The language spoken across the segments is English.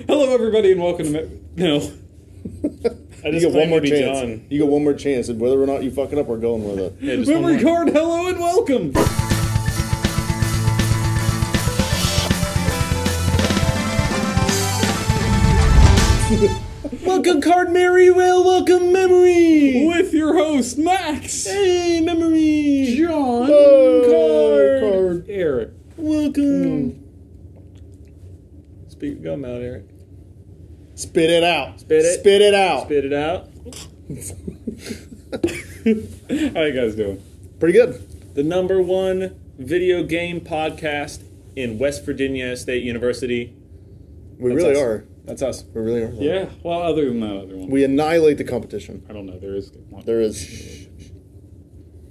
Hello, everybody, and welcome to... No. I just You get one more to be chance. John. You get one more chance, and whether or not you fuck it up, we're going with it. Yeah, just one Memory more. card, hello, and welcome! Welcome, Card Mary. Well, welcome, Memory. With your host, Max! Hey, Memory. John! Card. Eric. Welcome. Speak gum out, Eric. Spit it out. Spit it. Spit it out. Spit it out. How you guys doing? Pretty good. The #1 video game podcast in West Virginia State University. We That's really us. are. That's us. We really are. Yeah, well, other than that other one. We annihilate the competition. I don't know, there is one. There is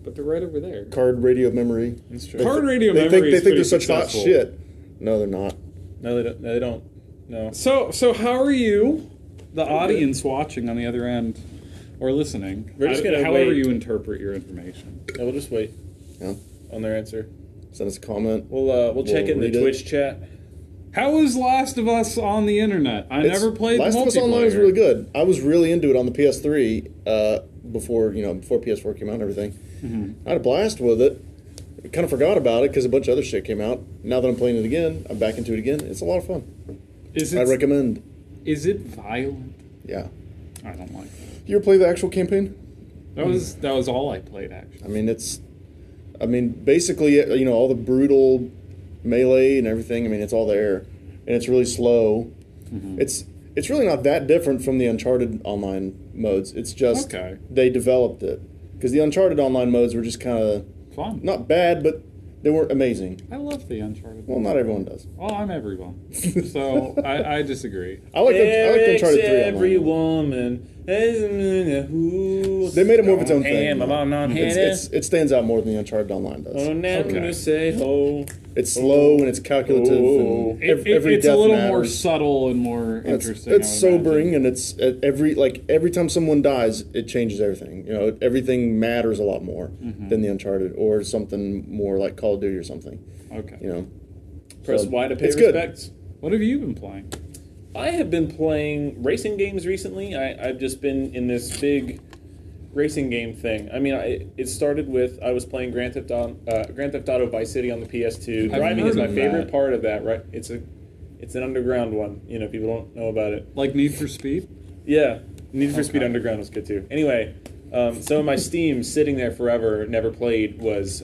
But they're right over there. card radio memory. That's true. Card radio They memory think they're pretty such hot successful. shit. No, they're not. No, they don't. No, they don't. No. So how are you, the audience watching on the other end, or listening? We're just gonna however wait. you interpret your information. No, we'll just wait Yeah. on their answer. Send us a comment. We'll check it in the read it. Twitch chat. How is Last of Us on the internet? I never played Last the of Us Online was multiplayer. really good. I was really into it on the PS3 before PS4 came out and everything. Mm-hmm. I had a blast with it. I kind of forgot about it because a bunch of other shit came out. Now that I'm playing it again, I'm back into it again. It's a lot of fun. Is I it recommend. is it violent? Yeah. I don't like that. You ever play the actual campaign? That was all I played actually. I mean, basically, all the brutal melee and everything. I mean, it's all there, and it's really slow. Mm-hmm. It's really not that different from the Uncharted online modes. It's just Okay. they developed it because the Uncharted online modes were just kind of Fun. not bad, but they weren't amazing. I love the Uncharted. Well, not everyone does. Well, I'm everyone. So I disagree. I like Uncharted 3 every online. woman. They They made it more of its own thing. Hey, my mom not It stands out more than the Uncharted online does. Oh, never Okay. gonna say ho. It's slow and it's calculative. Oh. And It's a death little matters. more subtle and more It's, interesting. it's I would sobering, imagine. and it's every time someone dies, it changes everything. Everything matters a lot more than the Uncharted or something more like Call of Duty or something. Okay. Press So, Y to pay it's good. respects. What have you been playing? I have been playing racing games recently. I've just been in this big racing game thing. I mean, it started with I was playing Grand Theft Auto Vice City on the PS2. I've Driving is heard my of favorite that. part of that. Right? It's an underground one. People don't know about it. Like Need for Speed? Yeah, Need for Speed Okay. Underground was good too. Anyway, some of my Steam sitting there forever, never played, was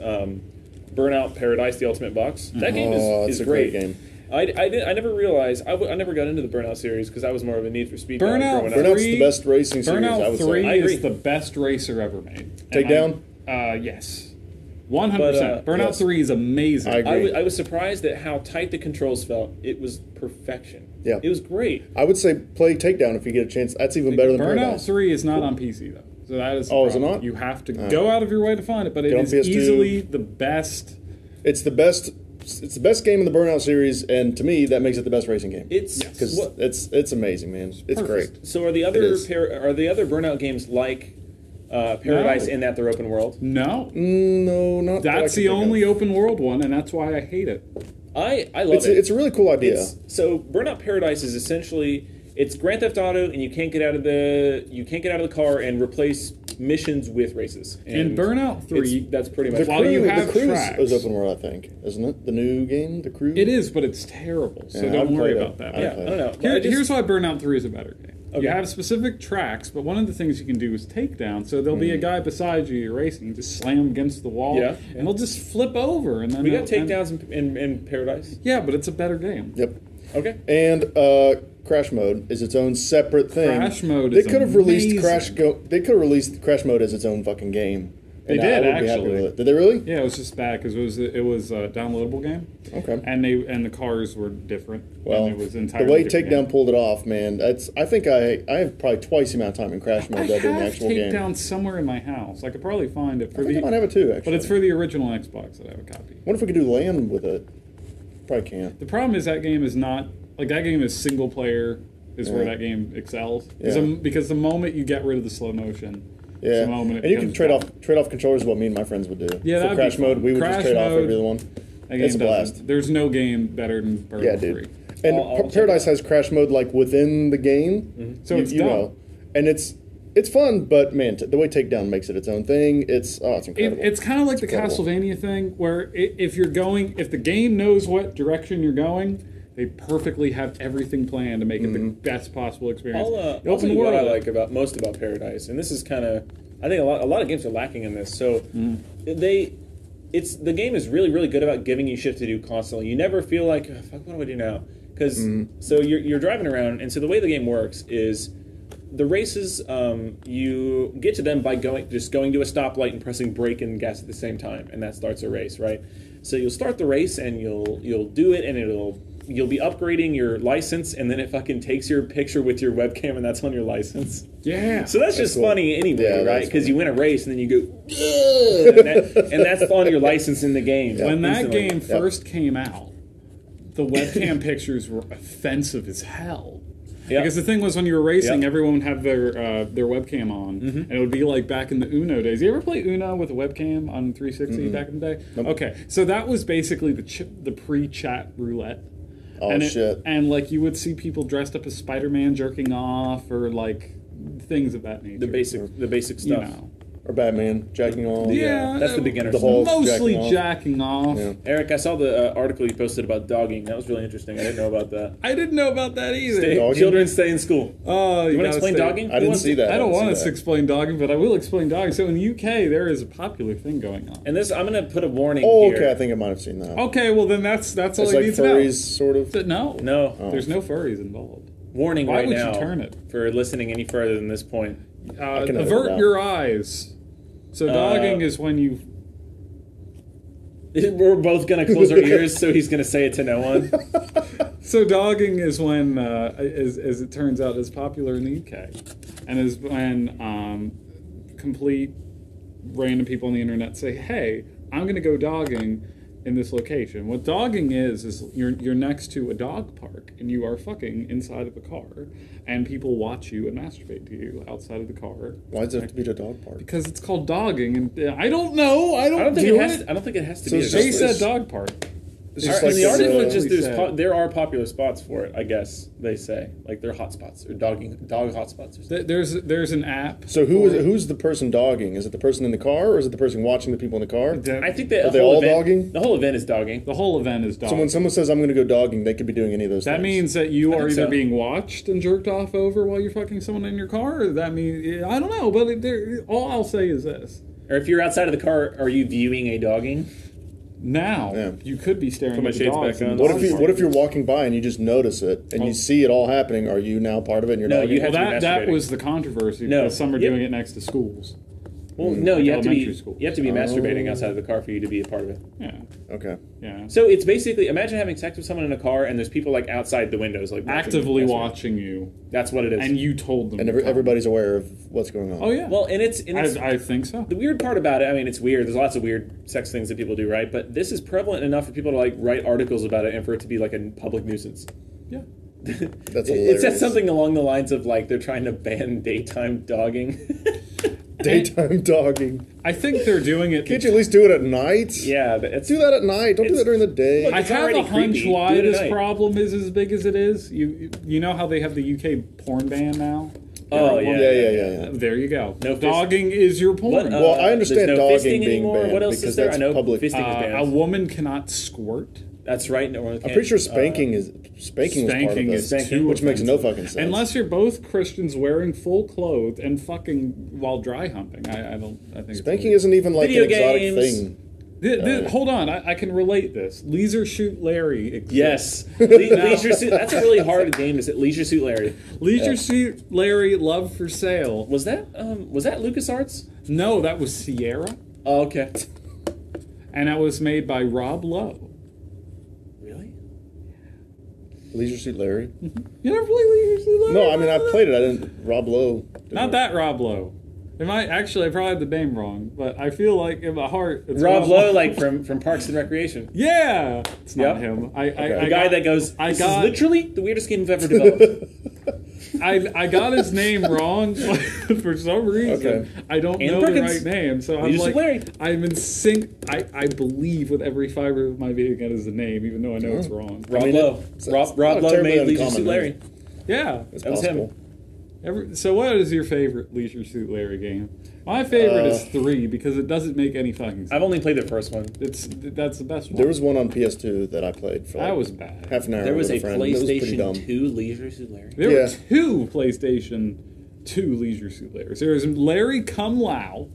Burnout Paradise: The Ultimate Box. That game it's is a great. great game. I never realized I never got into the Burnout series because I was more of a Need for Speed guy Burnout growing up. Burnout's 3 the best racing series, I Burnout would 3 say. I agree. is the best racer ever made. Takedown? Yes. 100%. But, Burnout yes. 3 is amazing. I agree. I was surprised at how tight the controls felt. It was perfection. Yeah. It was great. I would say play Takedown if you get a chance. That's even better than Burnout Paradise. 3 is not on PC, though. So that is the Oh, is it problem. not? You have to go out of your way to find it, but it Get on is PS2. easily the best. It's the best. It's the best game in the Burnout series, and to me, that makes it the best racing game. It's Because what, it's amazing, man. It's Perfect. great. so are the It other is. are the other Burnout games like Paradise No. in that they're open world? No. No, not. that I That's can the think of. only open world one, and that's why I hate it. I love It's it. it's a really cool idea. So Burnout Paradise is essentially it's Grand Theft Auto, and you can't get out of the car and replace missions with races. In And Burnout 3, that's pretty The much While you Crew, have the Crew tracks- is open world, I think, isn't it? The new game, The Crew. it is, but it's terrible, so Yeah, don't I'd worry play about that. that. yeah. Okay. I don't know. Here- I just- here's why Burnout 3 is a better game. Okay. You have specific tracks, but one of the things you can do is takedown. So there'll be a guy beside you, you're racing, you just slam him against the wall, Yeah. and he'll just flip over. And then we got and- takedowns in Paradise. Yeah, but it's a better game. Yep. Okay. And Crash Mode is its own separate thing. Crash Mode They is could have released amazing. They could have released Crash Mode as its own fucking game. They And did, I would be happy actually. with it. Did they really? Yeah, it was just bad because it was a downloadable game, Okay. and the cars were different. Well, and it was the entirely way different Takedown game. pulled it off, man. I think I have probably twice the amount of time in Crash Mode I than I do in the have actual game. Takedown somewhere in my house. I could probably find it for I think I the, might have it too, actually. but it's for the original Xbox that I have a copy. What if we could do land with it? Probably can't. The problem is that game is not like that game is single player is where Yeah. that game excels. Yeah. Because the moment you get rid of the slow motion, it's Yeah, the moment it and you can becomes trade off controllers. Is what me and my friends would do. Yeah, for that'd be Crash fun. Mode, we would Crash just trade off Mode, every other one. That game It's a doesn't- blast. There's no game better than Burnout Yeah, 3. dude. And I'll check Paradise it out. has crash mode like within the game, So it's done. and it's fun. But man, the way Takedown makes it its own thing, it's incredible. It's kind of like the incredible. Castlevania thing, where if the game knows what direction you're going, they perfectly have everything planned to make it the best possible experience. I'll The tell you what I like most about Paradise, and this is kind of, I think a lot of games are lacking in this. So the game is really, really good about giving you shit to do constantly. You never feel like, oh, fuck, what do I do now? Because so you're driving around, and so the way the game works is the races, you get to them by going to a stoplight and pressing brake and gas at the same time, and that starts a race, right? So you'll start the race and you'll do it, and you'll be upgrading your license, and then it fucking takes your picture with your webcam, and that's on your license. Yeah. So that's just cool. funny anyway, Yeah, right? that's Because funny. you win a race, and then you go, "Ugh," and that's on your license in the game. When that instantly. game first came out, the webcam pictures were offensive as hell. Yeah. Because the thing was, when you were racing, Yeah. everyone would have their webcam on, and it would be like back in the Uno days. You ever play Uno with a webcam on 360 back in the day? Nope. Okay, so that was basically the pre-chat roulette. Oh and shit! And like you would see people dressed up as Spider-Man jerking off, or like things of that nature. the basic you stuff. know. Or Batman jacking off. Yeah, That's the beginner The stuff. whole mostly jacking off. jacking off. Yeah. Eric, I saw the article you posted about dogging. That was really interesting. I didn't know about that. I didn't know about that either. Dogging? Children stay in school. Oh, You want to gotta explain stay- dogging? I didn't see that. I don't didn't want see to that. explain dogging, but I will explain dogging. So in the UK, there is a popular thing going on. And this, I'm going to put a warning Oh, here. okay. I think I might have seen that. Okay, well then that's all It's you like need furries, to sort of. know. No. There's no furries involved. Warning Why right would now you turn it? for listening any further than this point. can edit it Avert out. your eyes. So dogging is when you. We're both going to close our ears, so he's going to say it to no one. So dogging is when, as it turns out, is popular in the UK, and is when complete random people on the internet say, "Hey, I'm going to go dogging in this location." What dogging is you're next to a dog park and you are fucking inside of a car, and people watch you and masturbate to you outside of the car. Why does it have to be the dog park? Because it's called dogging, and I don't know. I don't think do it has. it. I don't think it has to So be. it's They just- said it's- dog park. It's In just like the this, article, it's just said- there are popular spots for it. I guess they say like they're hot spots or dog hot spots or something. There's an app. So who's the person dogging? Is it the person in the car, or is it the person watching the people in the car? I think that Are they whole all event, dogging? The whole event is dogging. The whole event is dogging. So when someone says I'm going to go dogging, they could be doing any of those That things. means that you are think either so. being watched and jerked off over while you're fucking someone in your car, or that means I don't know. But all I'll say is this: Or if you're outside of the car, are you viewing a dogging? now Yeah. you could be staring Put my at the shades dogs back in on. the What dog if park. you're walking by and you just notice it and you see it all happening? Are you now part of it? And you're No, dogging? you have Well, to be that masturbating. was the controversy. No. Because some are Yep. doing it next to schools. Well, no, you have to be elementary school. you have to be masturbating outside of the car for you to be a part of it. Yeah, Okay. yeah. So it's basically imagine having sex with someone in a car and there's people like outside the windows like watching Actively you masturbate. watching you, That's what it is. and you told them. And to come. everybody's aware of what's going on. Oh yeah. well, and it's I think so. the weird part about it. I mean, it's weird. There's lots of weird sex things that people do, right? But this is prevalent enough for people to like write articles about it and for it to be like a public nuisance. Yeah. That's It hilarious. says something along the lines of like they're trying to ban daytime dogging. Daytime dogging. I think they're doing it. Can't you at least do it at night? Yeah, but it's Do that at night. Don't do that during the day. Look, I it's have already a hunch creepy. why Do it at this night. problem is as big as it is. You know how they have the UK porn ban now? Oh yeah, yeah, yeah. There you go. No fist- Dogging is your porn. What, Well, I understand there's no dogging fisting being anymore. banned What else because is there? that's I know public. fisting is banned. a woman cannot squirt. That's right. No, I'm pretty sure spanking was part of Spanking it, is Spanking, too which makes no offensive. fucking sense. Unless you're both Christians wearing full clothes and fucking while dry humping. I think Spanking isn't even like Video an exotic games. thing. Hold on, I can relate this. Leisure Suit Larry exists. Yes, Leisure Suit. That's a really hard game. Is it Leisure Suit Larry? Leisure Suit Larry Love for Sale. Was that LucasArts? No, that was Sierra, Oh, okay. and that was made by Rob Lowe. Really? Leisure Suit Larry. You never played Leisure Suit Larry? No, I mean I played it. I didn't. Rob Lowe. Not that Rob Lowe. It might actually. I probably had the name wrong, but I feel like in my heart, it's Rob Lowe, like from Parks and Recreation. Yeah, it's not Yep. him. Okay. The guy that goes, I "This got- is literally the weirdest game I've ever developed." I got his name wrong for some reason. Okay. I don't Andy know the Perkins. right name, so I'm Leisure like, Suit Larry. I'm in sync. I believe with every fiber of my being that is the name, even though I know it's wrong. Rob mean, Lowe. it's Rob not Lowe terribly made Leisure uncommon, Suit Larry. Yeah. It's That was possible. So what is your favorite Leisure Suit Larry game? My favorite is 3 because it doesn't make any fucking sense. I've only played the first one. That's the best one. There was one on PS2 that I played for That was bad. half an hour. There was with a friend. It was pretty PlayStation dumb. 2 Leisure Suit Larry. There Yeah. were 2 PlayStation 2 Leisure Suit Larrys. There was Larry Cum Lao,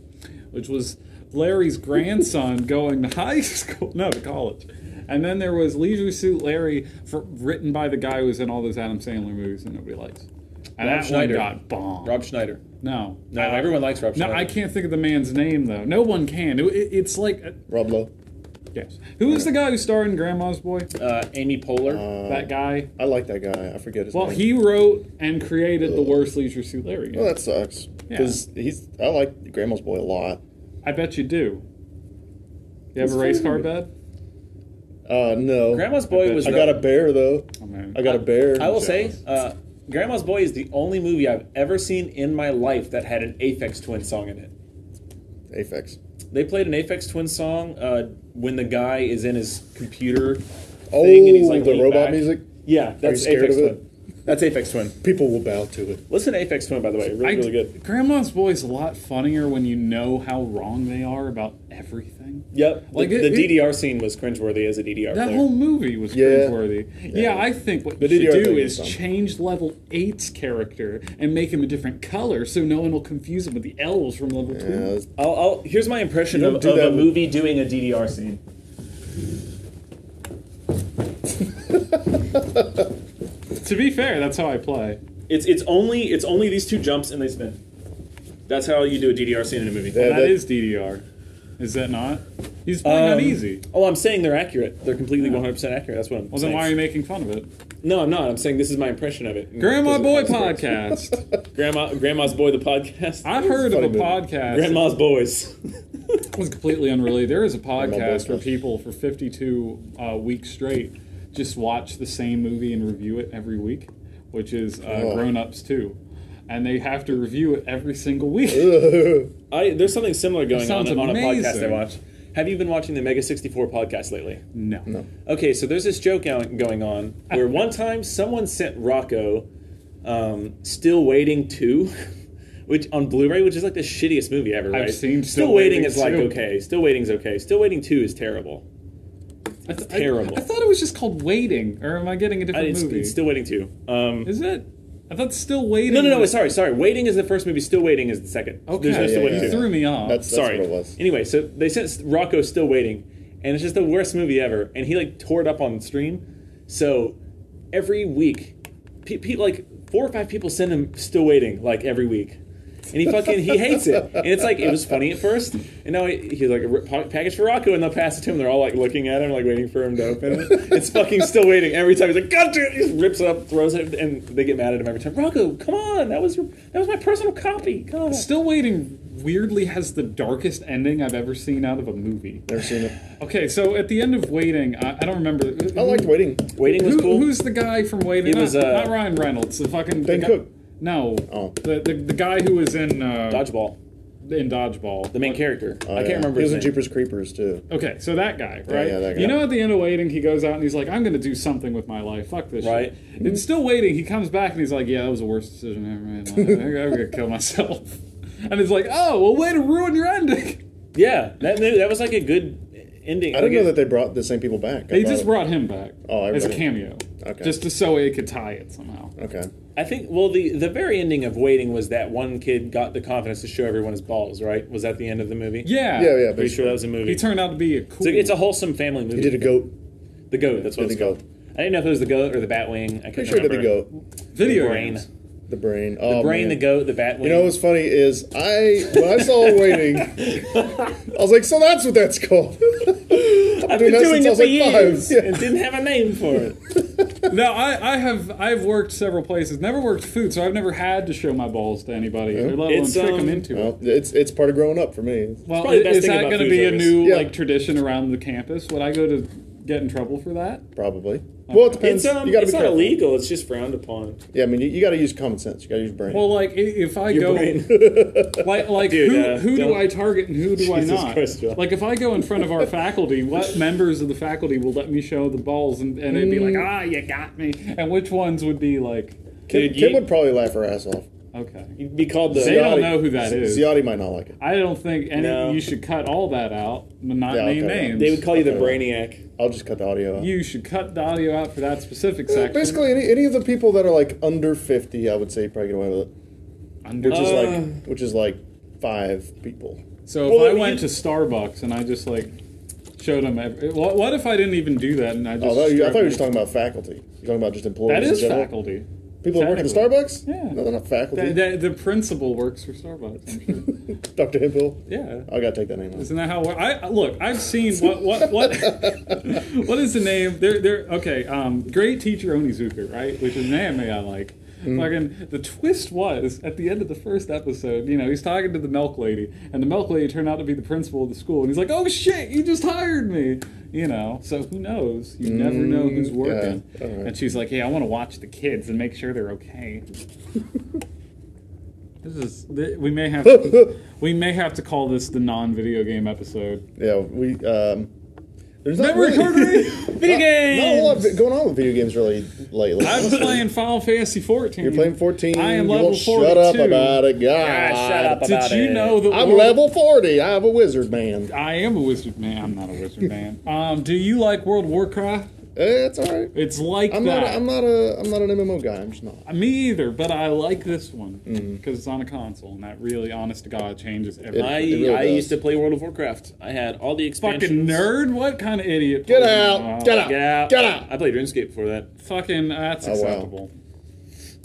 which was Larry's grandson going to high school, no, to college. And then there was Leisure Suit Larry, written by the guy who was in all those Adam Sandler movies that nobody likes. And Rob that Schneider. one got bombed. Rob Schneider. No. No, everyone likes Rob No, Schneider. I can't think of the man's name, though. No one can. It's like... Rob Lowe. yes. Who was the guy who starred in Grandma's Boy? Amy Poehler. That guy? I like that guy. I forget his Well, name. he wrote and created the worst Leisure Suit Larry game. Well, that sucks. Because I like Grandma's Boy a lot. I bet you do. You have It's a race fun. car bed? No. Grandma's Boy was. I got a bear though. Oh, man. I got a bear. I will say, Grandma's Boy is the only movie I've ever seen in my life that had an Aphex Twin song in it. Aphex. They played an Aphex Twin song when the guy is in his computer Oh, thing and he's like the leaned robot back. music. Yeah, that's scared Aphex of it? Twin. That's Aphex Twin. People will bow to it. Listen to Aphex Twin, by the way. Really good. Grandma's Boy is a lot funnier when you know how wrong they are about everything. Yep. Like the DDR scene was cringeworthy as a DDR That player. whole movie was Yeah. cringeworthy. Yeah, I think what The you should DDR do thing is is something. change Level 8's character and make him a different color so no one will confuse him with the elves from Level 2. Yeah, it's- Here's my impression You of, don't do of that a with- movie doing a DDR scene. To be fair, that's how I play. It's only these 2 jumps and they spin. That's how you do a DDR scene in a movie. Yeah. That is DDR. Is that not? He's playing that easy. Oh, I'm saying they're accurate. They're completely 100% accurate. That's what I'm Well, saying. then why are you making fun of it? No, I'm not. I'm saying this is my impression of it. Grandma Boy Because- Podcast. Grandma's Boy, the podcast. I heard of funny a movie. podcast. Grandma's Boys. It was completely unrelated. There is a Grandma podcast where Boy. people for 52 weeks straight just watch the same movie and review it every week, which is Grown Ups 2. And they have to review it every single week. There's something similar going on sounds a podcast I amazing. watch. Have you been watching the Mega 64 podcast lately? No. Okay, so there's this joke going on where one time someone sent Rocco Still Waiting 2, which on Blu-ray, which is like the shittiest movie ever, right? seen Still Still Waiting Waiting is like 2. okay. Still Waiting's okay. Still Waiting 2 is terrible. It's terrible. I thought it was just called Waiting. Or am I getting a different movie? It's Still Waiting 2. Is it? I thought Still Waiting. No. was- Sorry. Waiting is the first movie. Still Waiting is the second. Okay, There's no Still yeah, Waiting yeah. 2. threw me off. That's Sorry. what it was. Anyway, so they sent Rocco Still Waiting, and it's just the worst movie ever. And he like tore it up on stream. So every week, like 4 or 5 people send him Still Waiting like every week, and he hates it. And it's like it was funny at first, and now he's like a package for Rocco, and they'll pass it to him. They're all like looking at him, like waiting for him to open it. It's fucking Still Waiting every time. He's like, "God damn!" He just rips it up, throws it, and they get mad at him every time. Rocco, come on, that was my personal copy. God. Still Waiting weirdly has the darkest ending I've ever seen out of a movie. Never seen it. Okay, so at the end of Waiting, I don't remember. I liked Waiting. Waiting was cool. Who's the guy from Waiting? It was, not Ryan Reynolds. The fucking Ben the Cook. No. Oh. The guy who was in Dodgeball. In Dodgeball. The main character. Oh, I can't yeah. remember He was his in name. Jeepers Creepers too. Okay, so that guy, right? yeah, that guy. You know, at the end of Waiting, he goes out and he's like, "I'm going to do something with my life. Fuck this Right. shit." And Still Waiting, he comes back and he's like, "Yeah, that was the worst decision I ever made. I'm going to kill myself." And it's like, "Oh, well, way to ruin your ending." Yeah, that was like a good ending. I didn't know that they brought the same people back. They just brought him back Oh, as a everybody. cameo, Okay. just so it could tie it somehow. Okay. I think, well, the very ending of Waiting was that one kid got the confidence to show everyone his balls, right? Was that the end of the movie? Yeah, Yeah. Pretty sure that was a movie. He turned out to be a cool. It's a wholesome family movie. He did a goat. The goat, that's what Did it's the called. goat. I didn't know if it was the goat or the Batwing. I couldn't Pretty sure he did remember. the goat. video The brain. games. The brain. The Oh, brain, man. the goat, the Batwing. You know what's funny is when I saw Waiting, I was like, so that's what that's called. I've been doing it for years and didn't have a name for it. No, I've worked several places. Never worked food, so I've never had to show my balls to anybody, or let alone It's, trick them into Well, it. it's part of growing up for me. Well, probably the best is thing that about going to food be a service. new Yeah. like tradition around the campus? Would I go to get in trouble for that? Probably. Well, it depends. You got to be it's not careful. illegal. It's just frowned upon. Yeah, I mean, you got to use common sense. You got to use brain. Well, like if I Your go, brain. like Dude, who do don't- I target and who do I Jesus not? Christ, Joel. Like if I go in front of our faculty, what members of the faculty will let me show the balls and they'd be like, you got me, and which ones would be like, Kim would probably laugh her ass off. okay. You'd be called the. They don't know who that is. Ziotti might not like it. I don't think any. No. You should cut all that out, but not Yeah, I'll name cut it out. names. They would call you the Okay. Brainiac. I'll just cut the audio out. You should cut the audio out for that specific section. Basically, any of the people that are like under 50, I would say probably get away with it. Which is like 5 people. So if Well, I I mean- went to Starbucks and I just like showed them, what if I didn't even do that and I just? I thought you were struck just talking about faculty. You're talking about just employees. That is in general? faculty. People that work at the Technically. Starbucks? Yeah. No, they're not faculty. The principal works for Starbucks. I'm sure. Dr. Hemphill? Yeah. I gotta take that name off. Isn't that how? Look, I've seen what what is the name? They're okay. Great teacher Onizuka, right? Which is an anime I like. Fucking the twist was at the end of the first episode. You know, he's talking to the milk lady, and the milk lady turned out to be the principal of the school, and he's like, "Oh shit, you just hired me." You know, so who knows? You never know who's working. Yeah, all right. And she's like, "Yeah, I want to watch the kids and make sure they're okay." We may have to call this the non-video game episode. Yeah, there's not Memory really, card ready? Video games. not a lot going on with video games really lately. I'm playing Final Fantasy 14. You're playing 14. I am you level won't 42. Shut up about it, God. shut up Did about you it. know that I'm level 40. I have a wizard man. I am a wizard man. I'm not a wizard man. Do you like World of Warcraft? It's all right. It's like I'm that. not an MMO guy. I'm just not. Me either, but I like this one because it's on a console, and that really, honest to God, changes everything. I really does. used to play World of Warcraft. I had all the expansions. Fucking nerd! What kind of idiot? Get plays out! that? Get out! Get out. Get out! I played RuneScape before that. Fucking, that's Oh, wow. acceptable.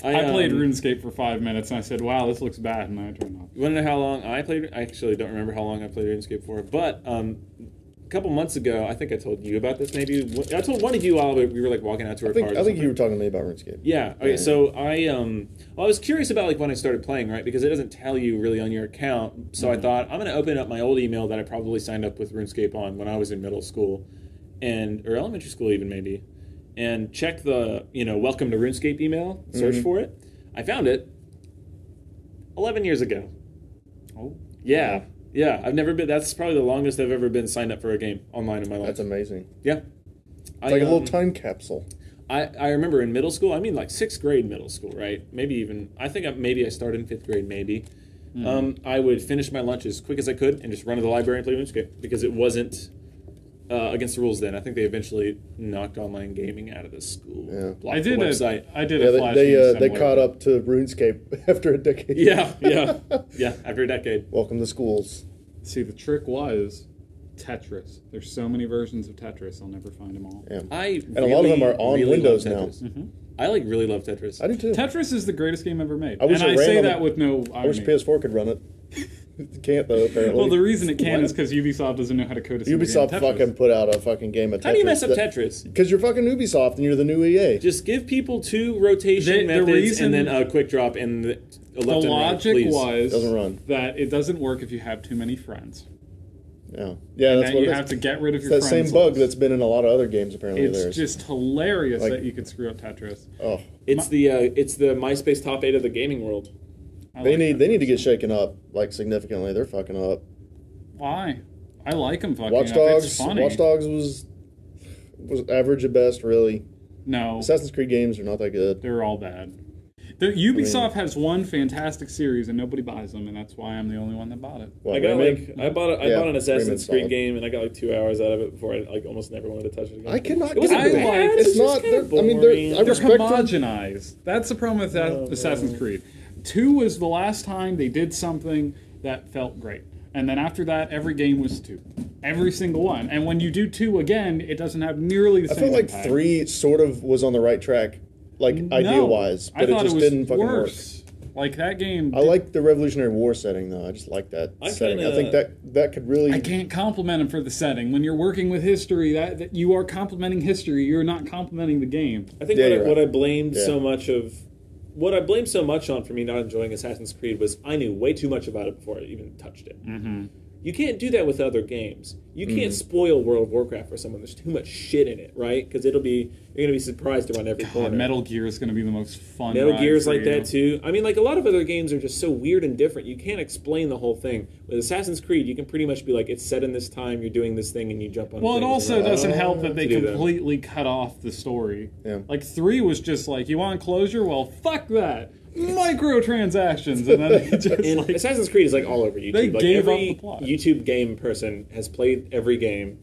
I played RuneScape for 5 minutes, and I said, "Wow, this looks bad," and I turned off. You want to know how long I played? I actually don't remember how long I played RuneScape for, but a couple months ago, I think I told you about this. Maybe I told one of you all, but we were like walking out to our cars. I think you were talking to me about RuneScape. Yeah. Okay. So I was curious about like when I started playing, right? Because it doesn't tell you really on your account. So I thought I'm going to open up my old email that I probably signed up with RuneScape on when I was in middle school, or elementary school even maybe, and check the welcome to RuneScape email. Search for it. I found it 11 years ago. Oh, Yeah. Yeah, I've never been. That's probably the longest I've ever been signed up for a game online in my life. That's amazing. Yeah, It's like a little time capsule. I remember in middle school. I mean, like 6th grade middle school, right? Maybe even. I think maybe I started in 5th grade. Maybe. I would finish my lunch as quick as I could and just run to the library and play RuneScape because it wasn't against the rules then. I think they eventually knocked online gaming out of the school. Yeah. Blocked I did the a website. Flash They game they simulator. caught up to RuneScape after a decade. Yeah. After a decade. Welcome to schools. See, the trick was Tetris. There's so many versions of Tetris, I'll never find them all. Yeah. And a lot of them are on Windows now. I like really love Tetris. I do too. Tetris is the greatest game ever made. I wish and it I ran say on that the- with no I wish irony. PS4 could run it. It can't though. Apparently. Well, the reason it can is because Ubisoft doesn't know how to code a single Ubisoft game of Tetris. fucking put out a fucking game of Tetris. How do you mess up Tetris? Because you're fucking Ubisoft and you're the new EA. Just give people 2 rotation The methods reason- and then a quick drop in the The left and right, logic please. was Doesn't run. that it doesn't work if you have too many friends. Yeah, And that's that what you it is. have to get rid of It's your that friends same bug list. that's been in a lot of other games apparently. It's There's just hilarious Like- that you could screw up Tetris. oh, It's the MySpace top 8 of the gaming world. I they like need Tetris. to get shaken up like significantly. They're fucking up. Why? I like them fucking Watch up. Dogs. It's funny. Watch Dogs was average at best. Really, No, Assassin's Creed games are not that good. they're all bad. Ubisoft has one fantastic series and nobody buys them, and that's why I'm the only one that bought it. What, I got Rayman? I bought Yeah, an Assassin's Rayman's Creed solid. game and I got like 2 hours out of it before I like almost never wanted to touch it again. I cannot It get wasn't into I it. like- It's just not. kinda I mean, boring. I They're respect them. homogenized. That's the problem with Assassin's Creed. 2 was the last time they did something that felt great. And then after that, every game was 2. Every single one. And when you do 2 again, it doesn't have nearly the I same felt like impact. 3 sort of was on the right track, like idea wise, I but it thought just was didn't fucking worse. Like that game. work. I like the Revolutionary War setting though. I just like that setting. I think that could really. I can't compliment him for the setting. When you're working with history, that you are complimenting history. You're not complimenting the game. I think Yeah, what you're I blamed Yeah. so much on for me not enjoying Assassin's Creed was I knew way too much about it before I even touched it. You can't do that with other games. You can't spoil World of Warcraft for someone. There's too much shit in it, right? Because you're gonna be surprised around every corner. Metal Gear is gonna be the most fun. Metal ride Gear's for like you. that too. I mean, like a lot of other games are just so weird and different. You can't explain the whole thing. With Assassin's Creed, you can pretty much be like, it's set in this time. You're doing this thing, and you jump on. Well, it things also and doesn't help that they to do that. completely cut off the story. Yeah. Like 3 was just like, you want closure? Well, fuck that. Microtransactions, and then it just And like Assassin's Creed is like all over YouTube. They like gave every up the plot. YouTube game person has played every game,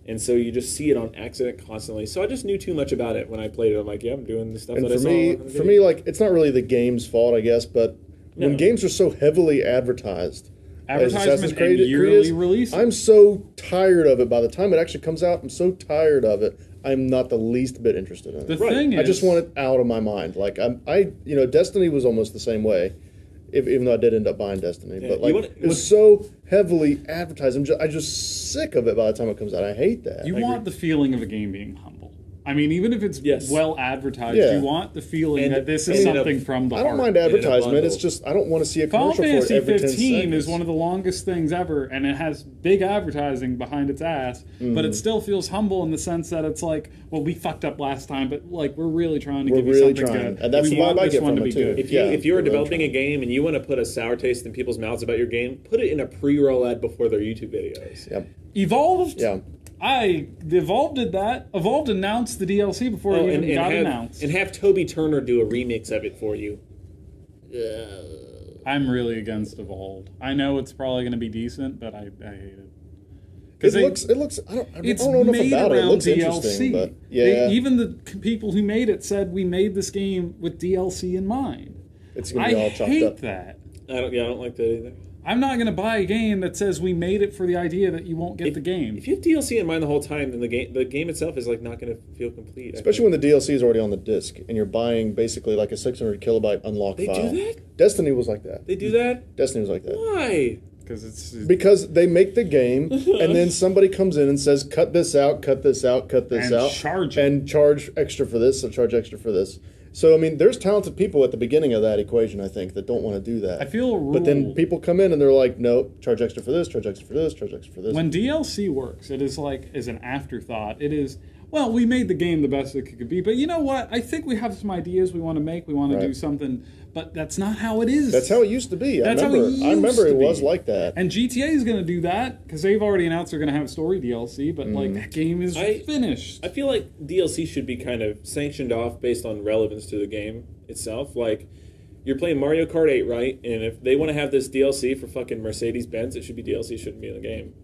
and so you just see it on accident constantly. So I just knew too much about it when I played it. I'm like, yeah, I'm doing the stuff And that I for saw. me, on the for video. me, like it's not really the game's fault, I guess, but when No. games are so heavily advertised, as advertisement Assassin's and Creed yearly is, release. I'm so tired of it. By the time it actually comes out, I'm so tired of it. I'm not the least bit interested in The it. thing is, I just want it out of my mind. Like Destiny was almost the same way. Even though I did end up buying Destiny, Yeah, but like it was so heavily advertised. I'm just sick of it by the time it comes out. I hate that. you want the feeling of a game being humble. I mean, even if it's Yes. well advertised, Yeah. you want the feeling And- that this and is in a- something from the I heart. don't mind in a advertisement. bundle. It's just I don't want to see a Final commercial for Fantasy it every 10 15 seconds. is one of the longest things ever, and it has big advertising behind its ass, but it still feels humble in the sense that it's like, well, we fucked up last time, but like we're really trying to We're give you really something trying. good. And that's we the vibe want I this get one from to it, be too. good. If you Yeah, if you're they're really developing a trying. game and you want to put a sour taste in people's mouths about your game, put it in a pre-roll ad before their YouTube videos. Yep. Evolved? Yeah. Evolved did that. Evolved announced the DLC before it even got announced. and have Toby Turner do a remix of it for you. I'm really against Evolved. I know it's probably going to be decent, but I hate it. It looks. I don't It's know enough made about it. It around looks DLC. interesting, but yeah, Even the people who made it said we made this game with DLC in mind. it's gonna I be all chopped hate up. that. I don't like that either. I'm not going to buy a game that says we made it for the idea that you won't get the game. If you have DLC in mind the whole time, then the game itself is like not going to feel complete. Especially when the DLC is already on the disc and you're buying basically like a 600 kilobyte unlocked They file. do that? Destiny was like that. They do that? Destiny was like that. Why? Because it's Because they make the game and then somebody comes in and says, cut this out, cut this out, cut this And out. charge it. And charge extra for this and charge extra for this. So, I mean, there's talented people at the beginning of that equation, I think, that don't want to do that. I feel a rule. But then people come in and they're like, no, charge extra for this, charge extra for this, charge extra for this. When DLC works, it is like as an afterthought. It is, well, we made the game the best it could be, but you know what? I think we have some ideas we want to make. We want to do something, but that's not how it is. That's how it used to be. That's how it used I remember to it was be. like that. And GTA is going to do that because they've already announced they're going to have story DLC, but like that game is finished. I feel like DLC should be kind of sanctioned off based on relevance to the game itself. Like, you're playing Mario Kart 8, right? And if they want to have this DLC for fucking Mercedes-Benz, it should be DLC, it shouldn't be in the game.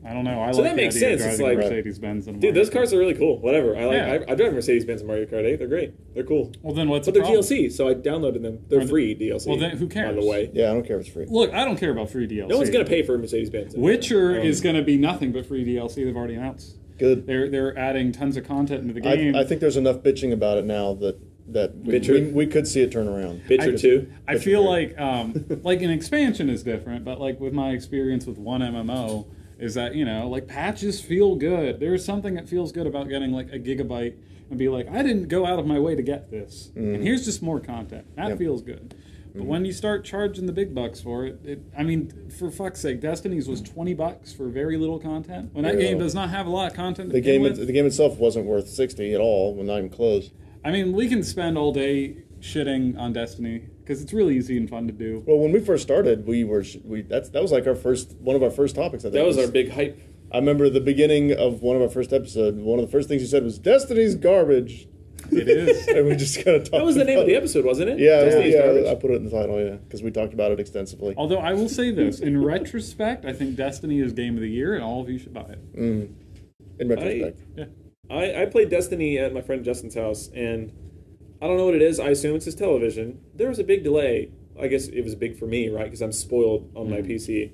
I don't know. I So like that the makes idea sense. of It's driving like- Mercedes-Benz. And Dude, those cars are really cool. Whatever. Yeah. I drive Mercedes-Benz and Mario Kart 8. They're great. They're cool. Well, then what's But the they're problem? DLC, so I downloaded them. They're free DLC. Well, then who cares? By the way. Yeah, I don't care if it's free. Look, I don't care about free DLC. No one's going to pay for Mercedes-Benz. Witcher is going to be nothing but free DLC. They've already announced. Good. They're adding tons of content into the game. I think there's enough bitching about it now that we could see it turn around. Witcher 2. I feel like an expansion is different, but like with my experience with one MMO, is that like patches feel good. There's something that feels good about getting like a gigabyte and be like, I didn't go out of my way to get this, and here's just more content. That feels good. But when you start charging the big bucks for it, I mean, for fuck's sake, Destiny's was $20 for very little content. When that game does not have a lot of content, The game itself wasn't worth 60 at all, when not even close. I mean, we can spend all day shitting on Destiny because it's really easy and fun to do. Well, when we first started, that was like one of our first topics. I think That was our big hype. I remember the beginning of one of our first episodes. One of the first things you said was "Destiny's garbage," It is. and we just kind of talked. That was the name of about the it. episode, wasn't it? Yeah, Destiny's Garbage. I put it in the title, yeah, because we talked about it extensively. Although I will say this, in retrospect, I think Destiny is Game of the Year, and all of you should buy it. In retrospect, Yeah. I played Destiny at my friend Justin's house, and I don't know what it is. I assume it's his television. There was a big delay. I guess it was big for me, right? Because I'm spoiled on my PC.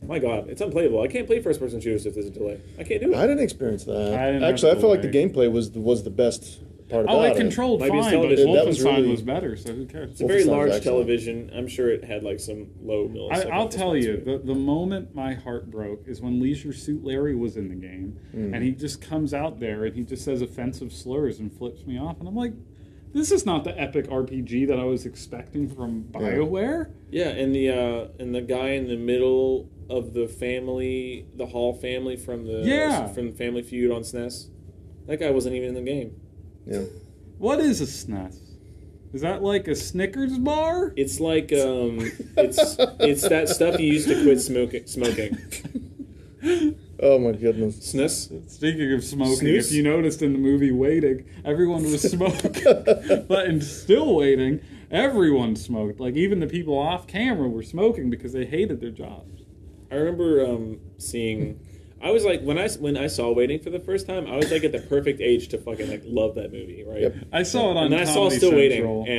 My God, it's unplayable. I can't play first-person shooters if there's a delay. I can't do it. I didn't experience that. I didn't Actually, have I felt like the delay. gameplay was the best part about Oh, it. it controlled Maybe it's fine, but television. That was Wolfenstein really- was better, so who cares? It's a very Wolfenstein was large excellent. television. I'm sure it had like some low millisecond. I'll tell you, response rate. the moment my heart broke is when Leisure Suit Larry was in the game, and he just comes out there and he just says offensive slurs and flips me off, and I'm like, this is not the epic RPG that I was expecting from BioWare. Yeah, and the guy in the middle the family, the Hall family from the Family Feud on SNES. That guy wasn't even in the game. Yeah. What is a SNES? Is that like a Snickers bar? It's like it's that stuff you used to quit smoking. Oh my goodness. SNES. Speaking of smoking, Snooze? if you noticed in the movie Waiting, everyone was smoking. But in Still Waiting, everyone smoked. Like even the people off camera were smoking because they hated their jobs. I remember seeing. I was like when I saw Waiting for the first time, I was like at the perfect age to fucking like love that movie, right? Yep. I saw it on And then I saw Comedy Still Central. Waiting,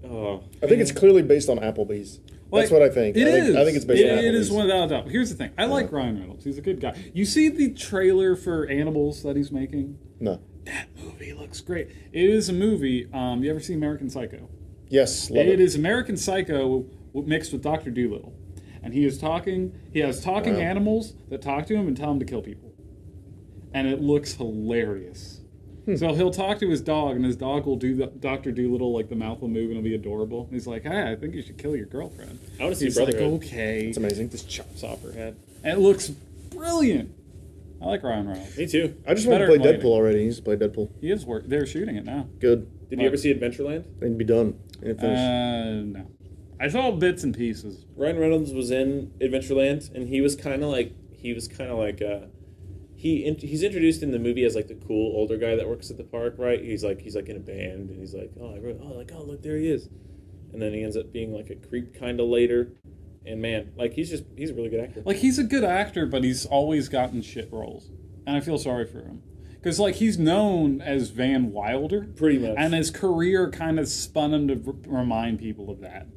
and I think it's clearly based on Applebee's. That's what I think. I think it's based on Applebee's. It is without a doubt. Here's the thing. I like Ryan Reynolds. He's a good guy. You see the trailer for Animals that he's making? No. That movie looks great. It is a movie. You ever see American Psycho? Yes, love It is American Psycho mixed with Dr. Dolittle. And he has talking animals that talk to him and tell him to kill people. And it looks hilarious. So he'll talk to his dog, and his dog will do the Dr. Dolittle, like the mouth will move and it'll be adorable. And he's like, hey, I think you should kill your girlfriend. I want to see He's Brotherhood. like, okay. It's amazing. Just chops off her head. And it looks brilliant. I like Ryan Reynolds. Me too. I just want to play Better than Deadpool already. He used to play Deadpool. He is they're shooting it now. Good. Did you ever see Adventureland? It'd be done. And finished. No. I saw bits and pieces. Ryan Reynolds was in Adventureland, and he's introduced in the movie as like the cool older guy that works at the park, right? He's like in a band, and he's like, oh look, there he is, and then he ends up being like a creep kind of later, and man, like he's a really good actor. Like he's a good actor, but he's always gotten shit roles, and I feel sorry for him because like he's known as Van Wilder, Pretty much. and his career kind of spun him to remind people of that.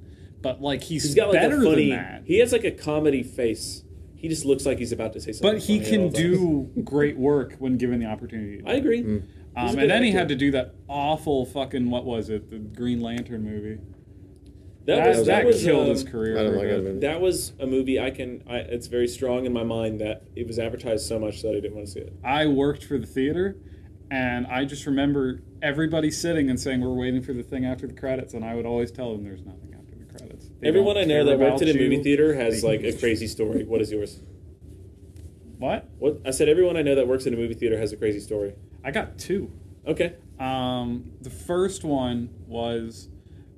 But like he's got like better a funny. than that. He has like a comedy face. He just looks like he's about to say something. But he funny at all can do great work when given the opportunity. I agree. Mm. He's a And good then he actor. had to do that awful fucking, what was it, the Green Lantern movie. That That was killed his career. I don't for like good. it. That was a movie it's very strong in my mind that it was advertised so much that I didn't want to see it. I worked for the theater, and I just remember everybody sitting and saying, we're waiting for the thing after the credits, and I would always tell them there's nothing after the credits. They Everyone don't I know care that worked about at a movie you. theater has like a crazy story. What is yours? What? What I said, everyone I know that works at a movie theater has a crazy story. I got two. Okay. The first one was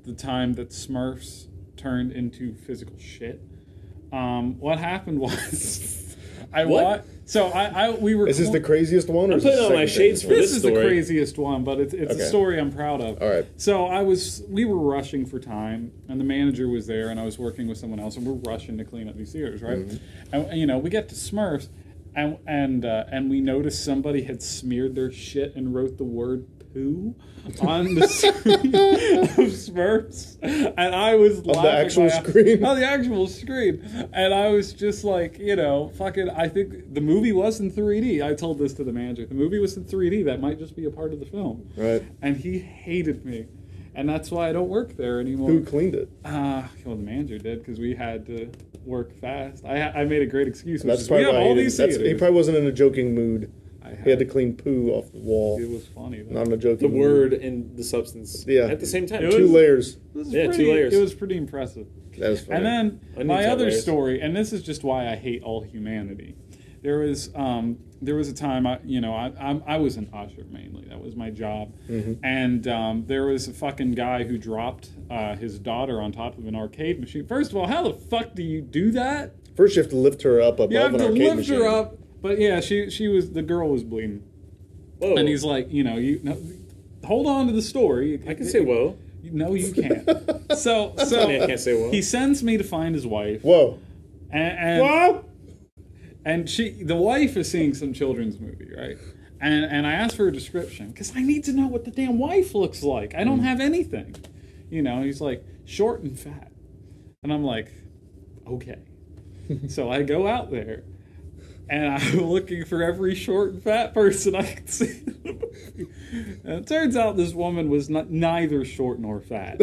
the time that Smurfs turned into physical shit. What happened was What? we were. Is this the craziest one? Or I'm is this putting on the my second shades craziest for one? This is the story. craziest one, but it's Okay. a story I'm proud of. All right. So we were rushing for time, and the manager was there, and I was working with someone else, and we're rushing to clean up these theaters, right? And we get to Smurfs, and we noticed somebody had smeared their shit and wrote the word poo on the screen of Smurfs, and I was laughing the actual screen? on the actual screen, and I was just like, fucking. I think the movie was in 3D. I told this to the manager. The movie was in 3D. That might just be a part of the film. Right. And he hated me, and that's why I don't work there anymore. Who cleaned it? Well, the manager did because we had to work fast. I made a great excuse. Which That's is, we probably have why all he these didn't. He theaters. probably wasn't in a joking mood. He had to clean poo off the wall. It was funny though. Not in a joking The mood. word and the substance. Yeah. At the same time. It Two was- layers. It was Yeah, pretty, 2 layers. It was pretty impressive. That was funny. And then I need my to other layers. story, and this is just why I hate all humanity. There was a time I was an usher mainly. That was my job, and there was a fucking guy who dropped his daughter on top of an arcade machine. First of all, how the fuck do you do that? First, you have to lift her up above You have an to arcade lift machine. her up, but yeah, the girl was bleeding, Whoa. and he's like, hold on to the story. I can say whoa. No, you can't. So funny I can't say whoa. he sends me to find his wife. Whoa. And Whoa. And the wife is seeing some children's movie, right? And I asked for a description because I need to know what the damn wife looks like. I don't have anything. He's like short and fat, and I'm like, okay. So I go out there, and I'm looking for every short and fat person I can see. And it turns out this woman was neither short nor fat.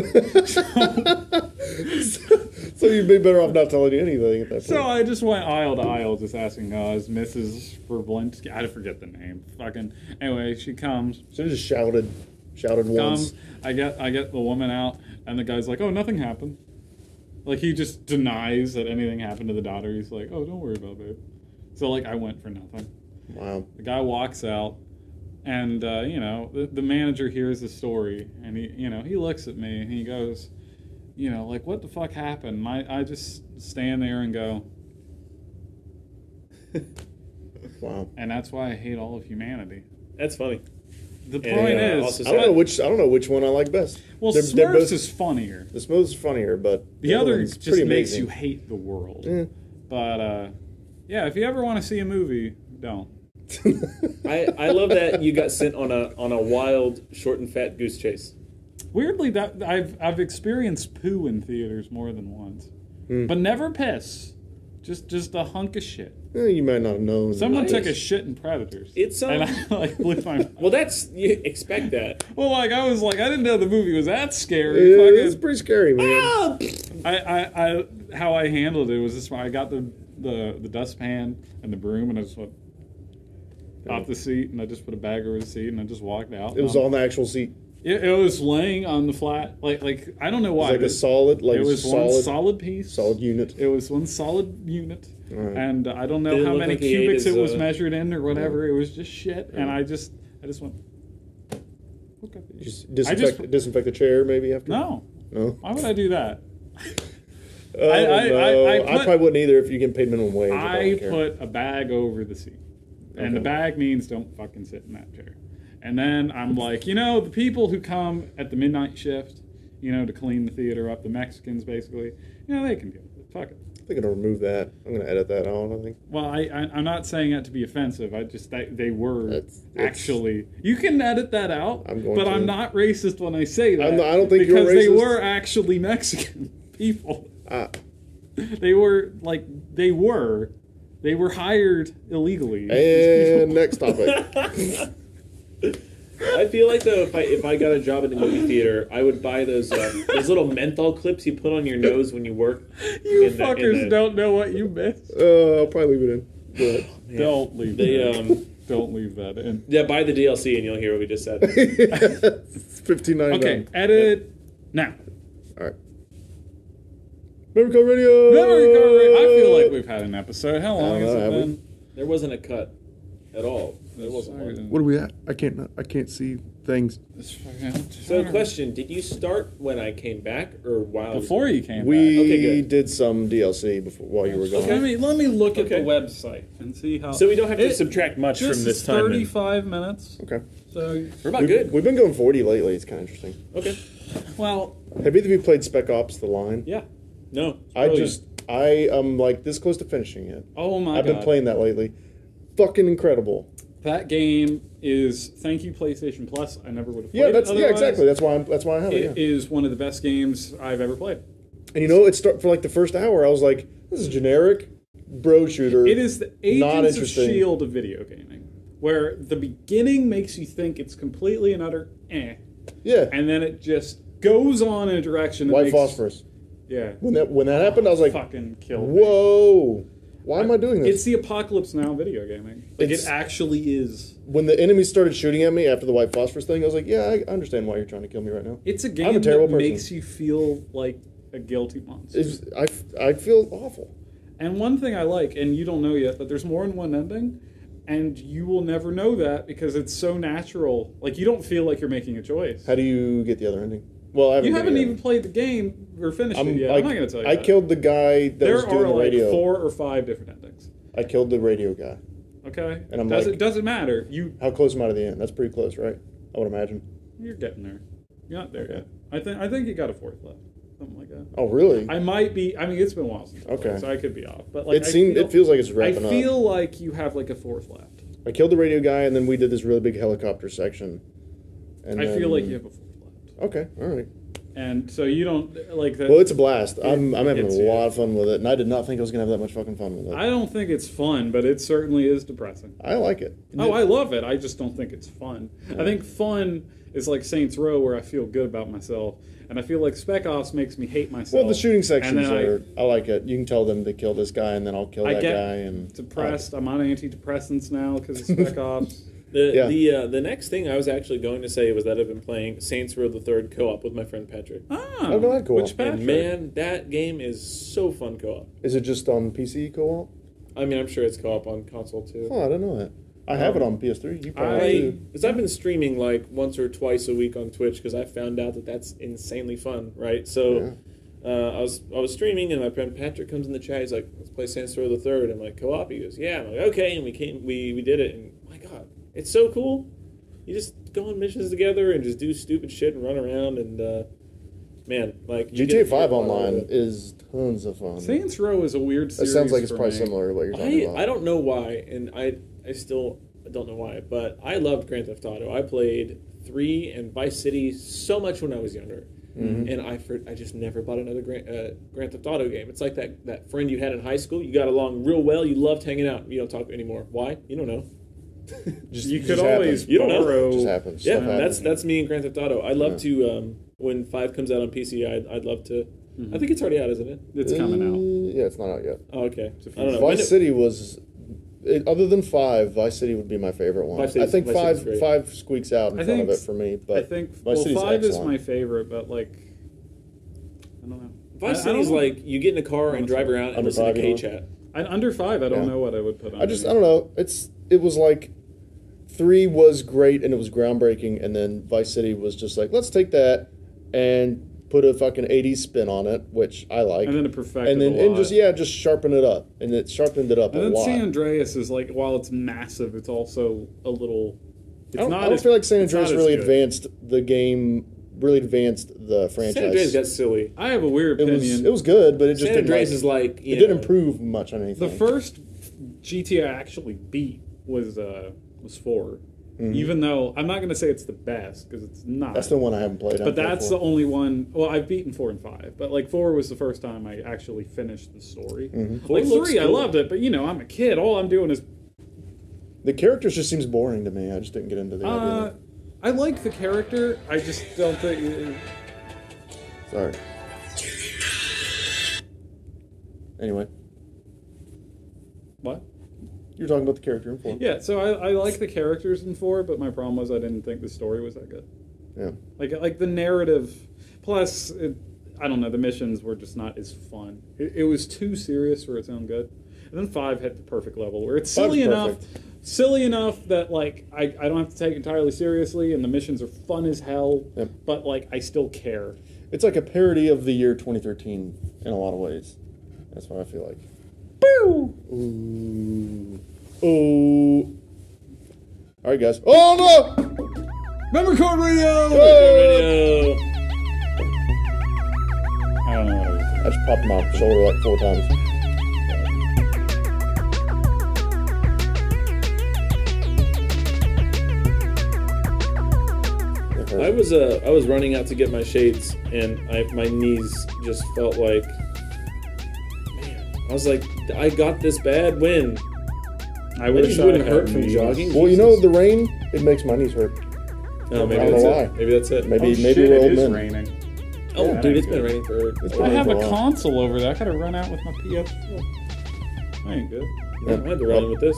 So you'd be better off not telling you anything at that point. So I just went aisle to aisle, just asking, is Mrs. Verblinsky? I forget the name. Fucking anyway, she comes. Should have just shouted once. I get the woman out, and the guy's like, "Oh, nothing happened." Like, he just denies that anything happened to the daughter. He's like, oh, don't worry about it, babe. So, like, I went for nothing. Wow. The guy walks out, and, you know, the manager hears the story, and he looks at me, and he goes, you know, like, what the fuck happened? I just stand there and go, Wow. and that's why I hate all of humanity. That's funny. The point is, also I don't know which one I like best. well, They're Smurfs both- is funnier. The Smurfs is funnier, but The other one's just pretty makes amazing. you hate the world. Yeah. But, yeah, if you ever want to see a movie, don't. I love that you got sent on a wild, short and fat goose chase. Weirdly, that I've experienced poo in theaters more than once, but never piss. Just a hunk of shit. You might not have known. Someone Nice. took a shit in Predators. It's and I like blew my mind. well, you expect that. Well, like I was like, I didn't know the movie was that scary. Yeah, Fucking- it's pretty scary, man. I how I handled it was this: I got the dustpan and the broom, and I just went off the seat, and I just put a bag over the seat, and I just walked out. It was on the actual seat. It was laying on the flat, like I don't know why. It was like a solid, like it was solid, one solid piece, solid unit. It was one solid unit, Right. and I don't Did know it how look many like he ate cubics his, it was measured in or whatever. It was just shit, and Yeah. I just went. Okay. Just disinfect the chair maybe after. No. No. Why would I do that? Oh, I no. I probably wouldn't either if you get paid minimum wage. I care. put a bag over the seat. And the bag means don't fucking sit in that chair. And then I'm like, you know, the people who come at the midnight shift, you know, to clean the theater up, the Mexicans basically, you know, they can do it. Fuck it. I think I'm gonna remove that. I'm gonna edit that out. I think. Well, I'm not saying that to be offensive. I just they were It's- actually. You can edit that out, I'm going but to. I'm not racist when I say that. I don't think you're because they racist. were actually Mexican people. They were hired illegally. And next topic. I feel like though, if I got a job in a movie theater, I would buy those little menthol clips you put on your nose when you work. You fuckers don't know what you missed. I'll probably leave it in. Go ahead. Don't leave don't leave that in. Yeah, buy the DLC and you'll hear what we just said. It's $15.99. Okay, edit now. All right. Memory Card Radio. Memory card. I feel like we've had an episode. How long has it have we? been? There wasn't a cut at all. There wasn't one. What are we at? I can't see things. So, question: did you start when I came back, or while Before you came We back. Okay, good. did some DLC before while you were gone. Let me look at Okay. the website and see how. So we don't have to subtract much from this time. then. 35 minutes. Okay. So, We're about good. We've been going 40 lately. It's kind of interesting. Okay. well, Have either of you played Spec Ops: The Line? Yeah. No. I am like this close to finishing it. oh my I've god. been playing that lately. Fucking incredible. That game is thank you PlayStation Plus. I never would have played Yeah, it exactly. otherwise. That's why I have it. It is one of the best games I've ever played. And you know, for like the first hour, I was like, "This is generic bro shooter." It is the Not Agents of interesting. S.H.I.E.L.D. of video gaming, where the beginning makes you think it's completely and utter Yeah. and then it just goes on in a direction that White makes, phosphorus. Yeah. When that happened, I was like, Fucking killed me. "Whoa! Why am I doing this?" It's the apocalypse now in video gaming. Like, it actually is. When the enemies started shooting at me after the white phosphorus thing, I was like, "Yeah, I understand why you're trying to kill me right now." It's a I'm game a terrible that person. makes you feel like a guilty monster. I feel awful. And one thing I like, and you don't know yet, but there's more than one ending, and you will never know that because it's so natural. Like, you don't feel like you're making a choice. How do you get the other ending? Well, I You haven't yet. even played the game or finished it yet. I'm not going to tell you I that. killed the guy that There was doing are the like radio. 4 or 5 different endings. I killed the radio guy. Okay? And I'm doesn't matter. How close am I to the end? That's pretty close, right? I would imagine. You're getting there. You're not there yet. I think you got a 4th left. Something like that. Oh, really? I might be. I mean, it's been a while since I played, Okay. so I could be off. But like, It feels like it's wrapping I up. feel like you have like a 4th left. I killed the radio guy, and then we did this really big helicopter section. And I then- feel like you have a 4th left. Okay, all right. And so you don't like that. Well, it's a blast. I'm having gets a you. lot of fun with it, and I did not think I was going to have that much fucking fun with it. I don't think it's fun, but it certainly is depressing. I like it. Oh, I love it. I just don't think it's fun. I think fun is like Saints Row, where I feel good about myself, and I feel like Spec Ops makes me hate myself. Well, the shooting sections and then I like it. You can tell them to kill this guy, and then I'll kill I that get guy. And depressed. I'm on antidepressants now because of Spec Ops. The next thing I was actually going to say was that I've been playing Saints Row the Third co-op with my friend Patrick. Ah, I know that co-op. which Patrick? And man, that game is so fun co-op. Is it just on PC co-op? I mean, I'm sure it's co-op on console too. Oh, I didn't know that. I have it on PS3. You probably do. Because I've been streaming like once or twice a week on Twitch because I found out that that's insanely fun, right? So I was streaming and my friend Patrick comes in the chat. He's like, "Let's play Saints Row the Third." I'm like, "Co-op?" He goes, "Yeah." I'm like, "Okay," and we did it, and my God, it's so cool. You just go on missions together and just do stupid shit and run around and man, like GTA 5 online is tons of fun. Saints Row is a weird That series. sounds like it's for probably me. similar to what you're talking about. I don't know why, and I still don't know why, but I loved Grand Theft Auto. I played 3 and Vice City so much when I was younger, and I just never bought another Grand Theft Auto game. It's like that friend you had in high school. You got along real well. You loved hanging out. You don't talk anymore. Why? You don't know. You could always You don't know. borrow. It just happens. Yeah, Stuff happens. that's me and Grand Theft Auto. I'd love to when 5 comes out on PC. I'd love to. I think it's already out, isn't it? It's coming out. Yeah, it's not out yet. Oh, okay. I don't know. Vice City was, other than 5, Vice City would be my favorite one. Vice I think City's 5 great. 5 squeaks out in front of it for me. But I think Vice City's 5 is excellent. my favorite, but like I don't know. Vice I City's don't know. like you get in a car and drive around and Under listen to 5, you know? K-Chat. Under 5, I don't Yeah. know what I would put on. I don't know. It was like 3 was great and it was groundbreaking, and then Vice City was just like, let's take that and put a fucking 80s spin on it, which I like. And then it perfected and then a lot. just sharpen it up, and it sharpened it up And a then lot. San Andreas is like, while it's massive, it's also a little. It's I don't feel like San it's not Andreas as really good. advanced the game, really advanced the franchise. San Andreas got silly. I have a weird it opinion. was good, but it just San didn't Andreas like, is like it didn't improve much on anything. The first GTA I actually beat was 4. Even though I'm not going to say it's the best because it's not. That's the one I haven't played. But that's the only one. Well, I've beaten 4 and 5, but like 4 was the first time I actually finished the story. Like 3, I loved it, but I'm a kid. All I'm doing is. The characters just seems boring to me. I just didn't get into the idea. I like the character. I just don't think. Sorry. Anyway, What? you're talking about the character in 4. Yeah, so I like the characters in 4, but my problem was I didn't think the story was that good. Yeah. Like the narrative, plus I don't know, the missions were just not as fun. It was too serious for its own good. And then 5 hit the perfect level where it's silly enough that like I don't have to take it entirely seriously, and the missions are fun as hell. Yep. But like I still care. It's like a parody of the year 2013 in a lot of ways. That's what I feel like. Boo! Ooh. Oh. All right, guys. Oh no! Memory card radio. Radio. I don't know what it was. I just popped my shoulder like 4 times. I was running out to get my shades, and my knees just felt like, man. I was like, I got this bad when. I Maybe wish you I wouldn't had hurt from knees. jogging. Well, you know, the rain, it makes my knees hurt. Oh, maybe I don't that's know it. why. Maybe that's it. Maybe Shit, we're it old is men. raining. Oh, Yeah, dude, that it's ain't been good. raining for. It's I been have for a while. console over there. I could have run out with my PS4. That ain't good. I had to run in with this.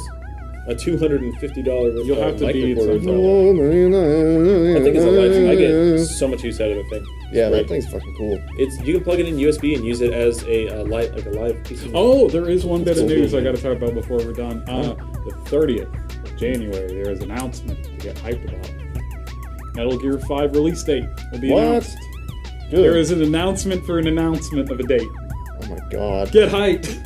A $250 You'll have to mic beat recorder. something. I think it's a life. I get so much use out of the thing. Yeah, It's that great. thing's fucking cool. You can plug it in USB and use it as a live piece of. Oh, there is one bit of Cool. news I got to talk about before we're done. The 30th of January, there is an announcement to get hyped about. Metal Gear 5 release date will be What? announced. Good. There is an announcement for an announcement of a date. Oh my god. Get hyped!